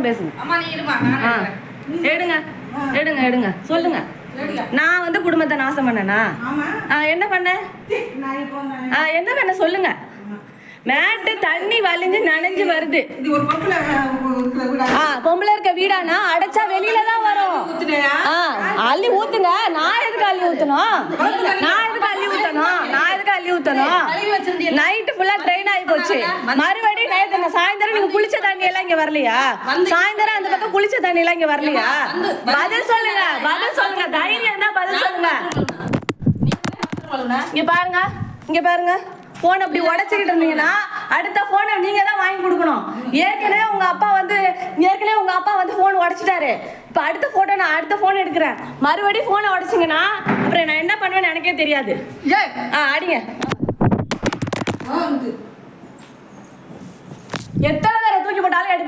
பேசுங்க. எடுங்க எடுங்க எடுங்க சொல்லுங்க. நான் வந்து குடும்பத்தை நாசம் பண்ணனா? என்ன பண்ண? என்ன பண்ண சொல்லுங்க. மேட்டு தண்ணி வலிஞ்சு நனைஞ்சு வருது. பொம்பளை இருக்க வீடானா அடைச்சா வெளியில தான் வரும். அள்ளி ஊத்துங்க. நான் எதுக்கு அள்ளி ஊத்தணும்? நைட்டு ஃபுல்லா ட்ரெயின் ஆகி போச்சு. மறுபடியும் நேத்து சாயந்தரம் நீங்க குளிச்ச தண்ணி எல்லாம் இங்க வரலையா? சாயந்தரம் அந்த பக்கம் குளிச்ச தண்ணி எல்லாம் இங்க வரலையா? பதில் சொல்லுங்க. தைரியம் தான் பதில் சொல்லுங்க. இங்க பாருங்க போன் அப்படி உடைச்சுக்கிட்டு இருந்தீங்கன்னா அடுத்த போனை நீங்க தான் வாங்கி கொடுக்கணும். ஏற்கனவே உங்க அப்பா வந்து போன் உடைச்சிட்டாரு. இப்ப அடுத்த போன் எடுக்கிறேன். மறுபடியும் போனை உடைச்சிங்கன்னா அப்புறம் நான் என்ன பண்ணுவேன்னு எனக்கே தெரியாது. அடிங்க. எத்தனை தடவை தூக்கி போட்டாலும் எடுப்பேன்.